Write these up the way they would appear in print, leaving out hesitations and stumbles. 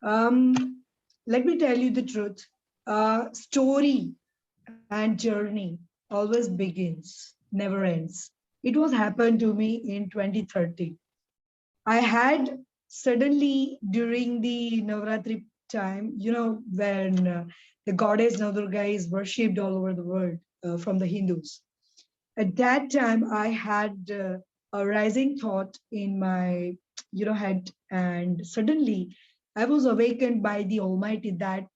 Um, Let me tell you the truth. Story and journey always begins, never ends. It was happened to me in 2013. I had suddenly during the Navratri time, when the goddess Navdurga is worshipped all over the world from the Hindus. At that time, I had a rising thought in my, head, and suddenly I was awakened by the Almighty that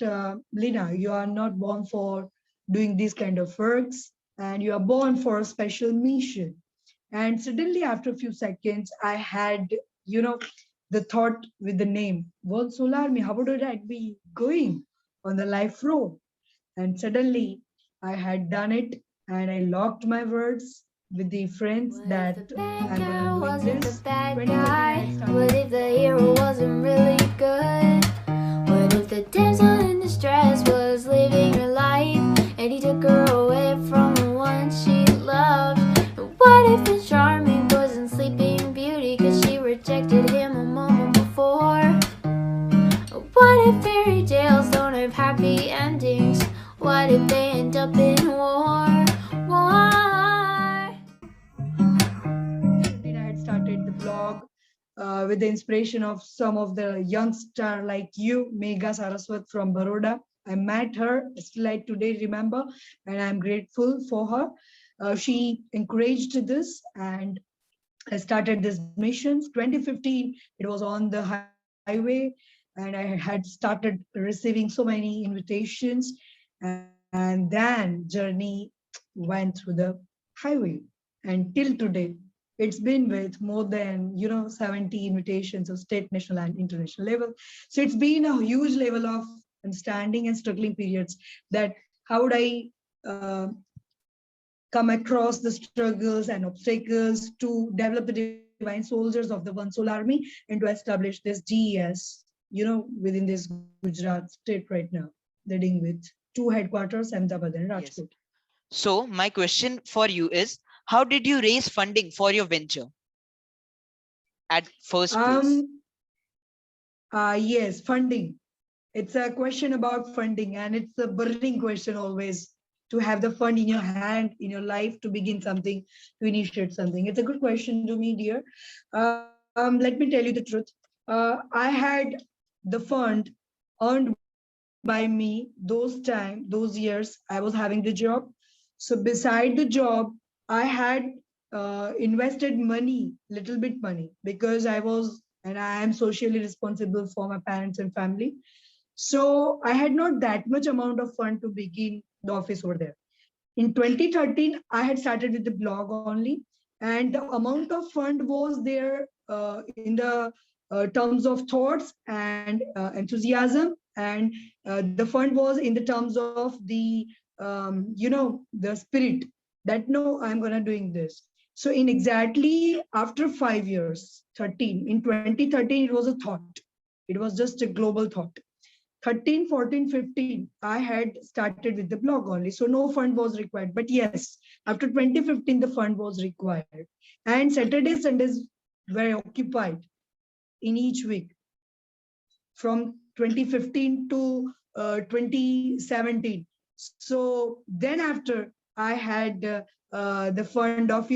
Leena, you are not born for doing these kind of works, and you are born for a special mission. And suddenly, after a few seconds, I had, the thought with the name, World Solar Me, how would I be going on the life road? And suddenly, I had done it and I locked my words with the friends What if the that bad I'm guy gonna doing wasn't the this. bad 2013, I guy? had What started. if the hero wasn't really good? What if the damsel in distress was living her life and he took her away from the one she loved? And what if the charming wasn't sleeping beauty cause she rejected him a moment before? What if fairy tales don't have happy endings? What if they end up in war? War. 2013, I had started the blog with the inspiration of some of the youngster like you, Megha Saraswat from Baroda. I met her, still I today remember, and I'm grateful for her. She encouraged this, and I started these missions. 2015, it was on the highway, and I had started receiving so many invitations, and then journey went through the highway. And till today, it's been with more than 70 invitations of state, national, and international level. So it's been a huge level of understanding and struggling periods that how would I come across the struggles and obstacles to develop the divine soldiers of the One Soul Army and to establish this GES, within this Gujarat state right now, leading with two headquarters, Ahmedabad and Rajkot. Yes. So my question for you is, how did you raise funding for your venture at first place? Um, yes, funding. It's a question about funding, and it's a burning question always to have the fund in your hand in your life to begin something, to initiate something. It's a good question to me, dear. Let me tell you the truth. I had the fund earned by me those years I was having the job. So beside the job, I had invested money, little bit money, because I was and I am socially responsible for my parents and family. So I had not that much amount of fund to begin the office over there. In 2013, I had started with the blog only, and the amount of fund was there in the terms of thoughts and enthusiasm, and the fund was in the terms of the spirit that no, I'm gonna doing this. So in exactly after 5 years, 13 in 2013, it was a thought. It was just a global thought. 13, 14, 15, I had started with the blog only. So no fund was required. But yes, after 2015, the fund was required. And Saturdays, Sundays were occupied in each week from 2015 to 2017. So then after I had the fund of,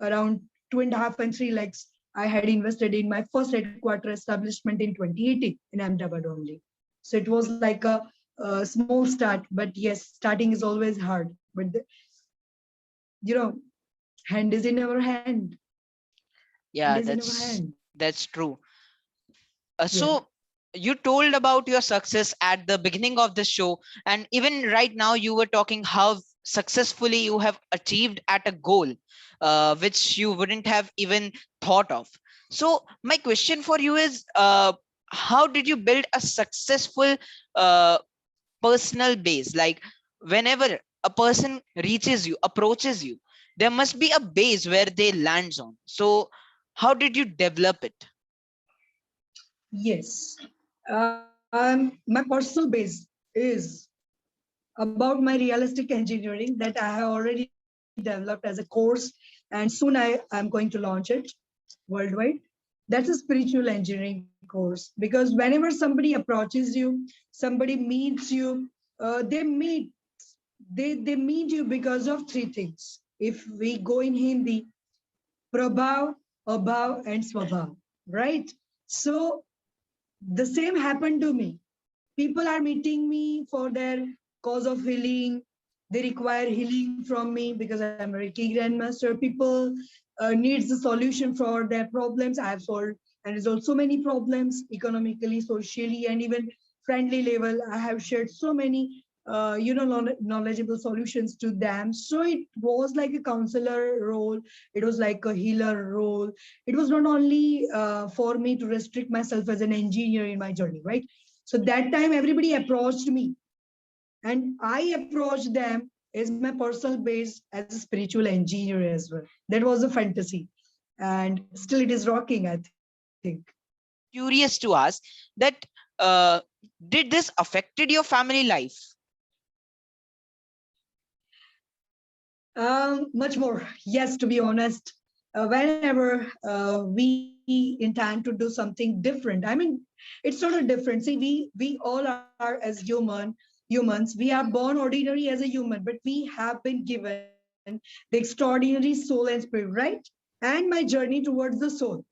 around 2.5 and 3 lakhs, I had invested in my first headquarter establishment in 2018 in Ahmedabad only. So it was like a small start, but yes, starting is always hard. But you know, hand is in our hand. Hand Yeah, is in our that's hand. that's true. Yeah. So you told about your success at the beginning of the show, and even right now you were talking how successfully you have achieved at a goal which you wouldn't have even thought of. So my question for you is, how did you build a successful uh, personal base? Like, whenever a person reaches you, approaches you, there must be a base where they lands on. So how did you develop it? Yes. My personal base is about my realistic engineering that I have already developed as a course, and soon I'm going to launch it worldwide. That's a spiritual engineering course. course, because whenever somebody approaches you, somebody meets you, they meet you because of three things. If we go in Hindi, prabhav, abhav, and swabhav, right? So the same happened to me. People are meeting me for their cause of healing. They require healing from me because I'm a Reiki grandmaster. People needs the solution for their problems. I have solved and resolved so many problems economically, socially, and even friendly level. I have shared so many knowledgeable solutions to them. So it was like a counselor role. It was like a healer role. It was not only for me to restrict myself as an engineer in my journey, right? So that time everybody approached me and I approached them as my personal base as a spiritual engineer as well. That was a fantasy. And still it is rocking, I think. Curious to ask that uh, did this affected your family life? Much more. Yes, to be honest. Whenever we intend to do something different, I mean, it's not a different. See, we all are as humans. We are born ordinary as a human, but we have been given the extraordinary soul and spirit, right? And my journey towards the soul.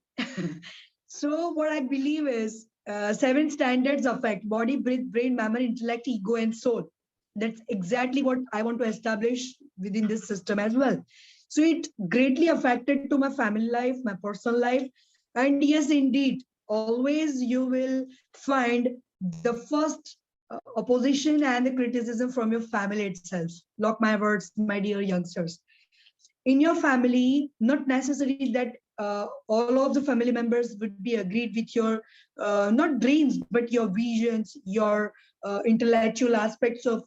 So what I believe is seven standards affect body, breath, brain, memory, intellect, ego, and soul. That's exactly what I want to establish within this system as well. So it greatly affected to my family life, my personal life. And yes, indeed, always you will find the first opposition and the criticism from your family itself. Lock my words, my dear youngsters. In your family, not necessary that all of the family members would be agreed with your not dreams but your visions, your intellectual aspects of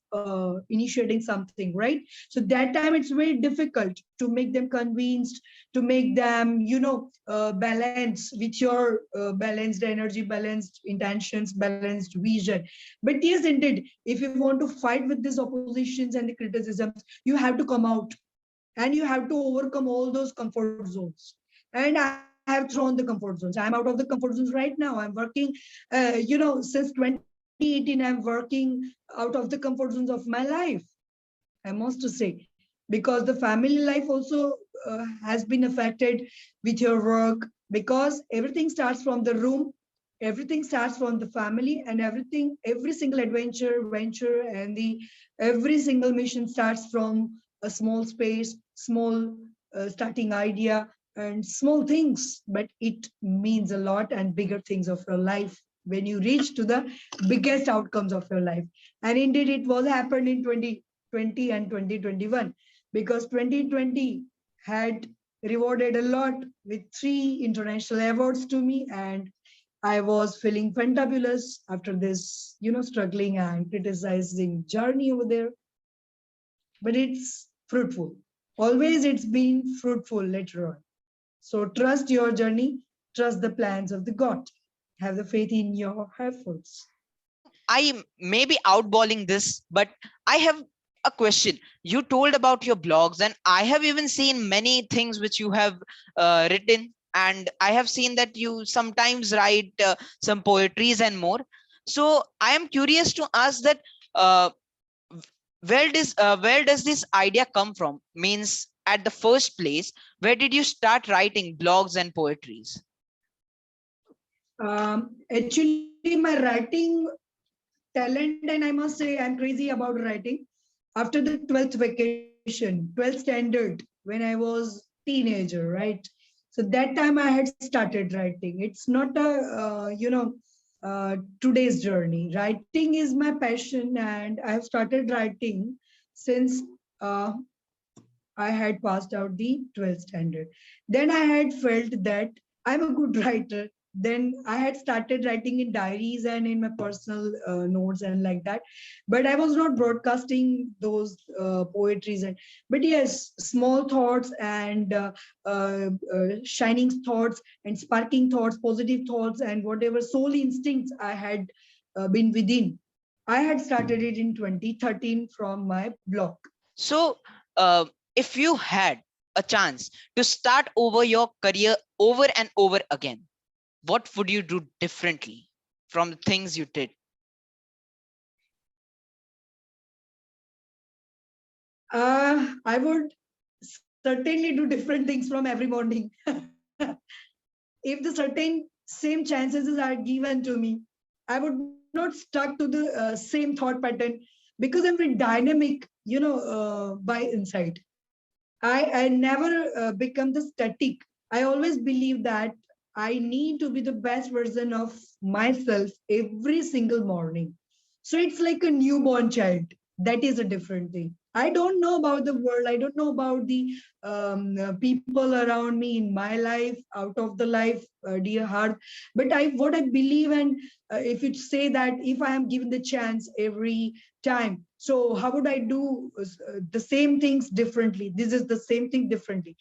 initiating something, right? So that time it's very difficult to make them convinced, to make them balance with your balanced energy, balanced intentions, balanced vision. But yes, indeed, if you want to fight with these oppositions and the criticisms, you have to come out and you have to overcome all those comfort zones. And I have thrown the comfort zones. I'm out of the comfort zones right now. I'm working since 2018 I'm working out of the comfort zones of my life, I must to say, because the family life also has been affected with your work, because everything starts from the room, everything starts from the family, and every single venture, and the every single mission starts from a small space, small starting idea, and small things, but it means a lot and bigger things of your life when you reach to the biggest outcomes of your life. And indeed, it was happened in 2020 and 2021, because 2020 had rewarded a lot with three international awards to me, and I was feeling fantabulous after this, struggling and criticizing journey over there. But it's fruitful. Always it's been fruitful later on. So trust your journey, trust the plans of the God. Have the faith in your efforts. I may be outballing this, but I have a question. You told about your blogs, and I have even seen many things which you have written, and I have seen that you sometimes write some poetries and more. So I am curious to ask that uh, where does this idea come from? Means at the first place, where did you start writing blogs and poetries? Actually, my writing talent, and I must say I'm crazy about writing. After the 12th vacation, 12th standard, when I was teenager, right? So that time I had started writing. It's not a today's journey. Writing is my passion, and I have started writing since uh, I had passed out the 12th standard. Then I had felt that I'm a good writer. Then I had started writing in diaries and in my personal notes and like that. But I was not broadcasting those poetries. But yes, small thoughts and shining thoughts and sparking thoughts, positive thoughts, and whatever soul instincts I had been within. I had started it in 2013 from my blog. So, if you had a chance to start over your career over and over again, what would you do differently from the things you did? I would certainly do different things from every morning. If the certain same chances are given to me, I would not stuck to the same thought pattern, because I'm very dynamic, by inside. I never become the static. I always believe that I need to be the best version of myself every single morning. So it's like a newborn child. That is a different thing. I don't know about the world. I don't know about the people around me in my life, out of the life, dear heart. But what I believe, and if you say that if I am given the chance every time, so how would I do the same things differently? This is the same thing differently.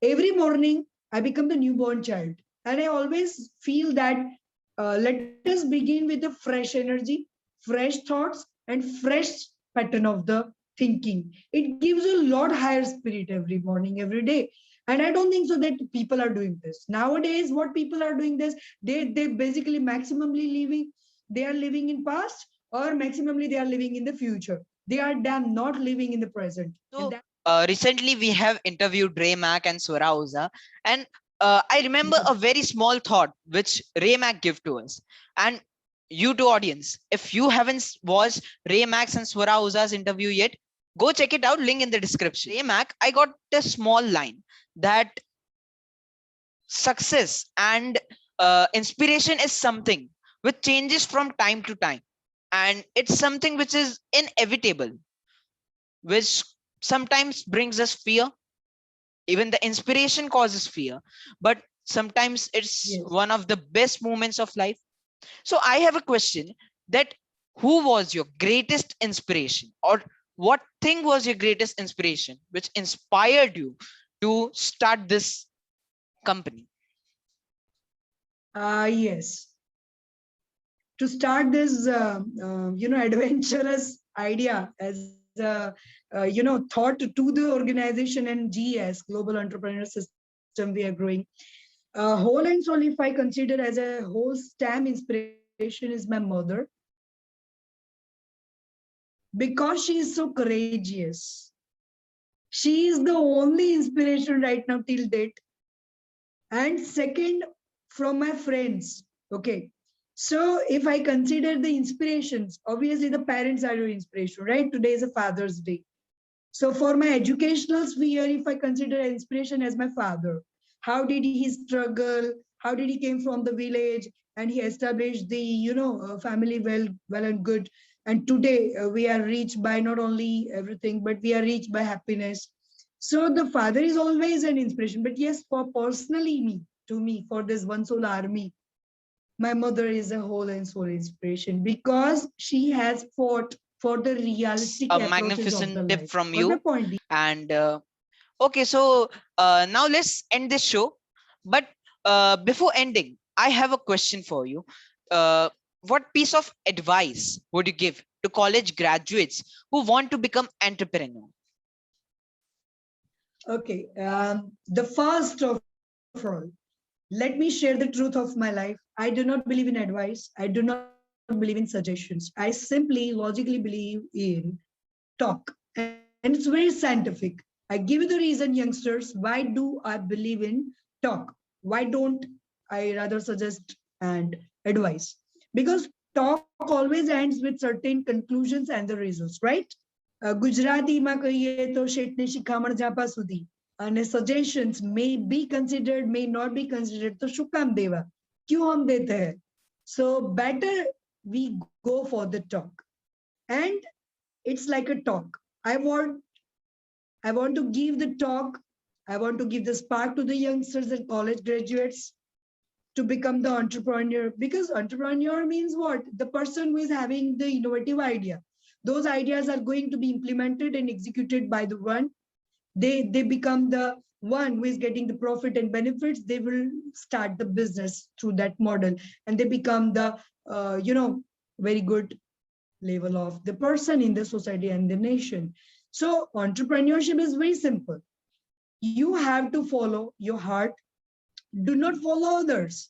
Every morning, I become the newborn child. And I always feel that let us begin with the fresh energy, fresh thoughts, and fresh pattern of the thinking. It gives a lot higher spirit every morning, every day. And I don't think so that people are doing this. Nowadays, what people are doing this, they basically maximally living, they are living in past, or maximally they are living in the future. They are damn not living in the present. And So that, recently we have interviewed Ray Mac and Swarauza, and I remember a yes. very small thought which Ray Mac gave to us. And you to audience, if you haven't watched Ray Mac's and Swarauza's interview yet, go check it out. Link in the description. Ray Mac, I got a small line that success and inspiration is something which changes from time to time, and it's something which is inevitable, which sometimes brings us fear. Even the inspiration causes fear, but sometimes it's Yes. one of the best moments of life. So I have a question, that who was your greatest inspiration, or what thing was your greatest inspiration which inspired you to start this company? Yes. To start this, adventurous idea as a, thought to the organization and GS, Global Entrepreneur System, we are growing. Whole and soul, if I consider as a whole STEM inspiration, is my mother, because she is so courageous. She is the only inspiration right now till date. And second, from my friends. Okay. So if I consider the inspirations, obviously the parents are your inspiration, right? Today is a Father's Day. So for my educational sphere, if I consider inspiration as my father, how did he struggle? How did he came from the village and he established the family well and good. And today we are reached by not only everything, but we are reached by happiness. So the father is always an inspiration. But yes, for personally me, to me, for this one soul army, my mother is a whole and soul inspiration, because she has fought for the That's realistic a approaches of the magnificent tip life. from Got my you. point? And okay, so now let's end this show. But before ending, I have a question for you. Uh, what piece of advice would you give to college graduates who want to become entrepreneur? Okay. The first of all, let me share the truth of my life. I do not believe in advice. I do not believe in suggestions. I simply logically believe in talk. And it's very scientific. I give you the reason, youngsters, why do I believe in talk? Why don't I rather suggest and advise? Because talk always ends with certain conclusions and the results, right? ગુજરાતીમાં કહીએ તો શેઠને શિખામણ જાપા સુધી, અને suggestions may be considered, may not be considered, તો શું કામ દેવા, ક્યું હમ દેતે हैं? So better we go for the talk. And it's like a talk. I want i want to give the talk. I want to give the spark to the youngsters and college graduates to become the entrepreneur, because entrepreneur means what? The person who is having the innovative idea. Those ideas are going to be implemented and executed by the one. They become the one who is getting the profit and benefits. They will start the business through that model, and they become the very good level of the person in the society and the nation. So entrepreneurship is very simple. You have to follow your heart. Do not follow others.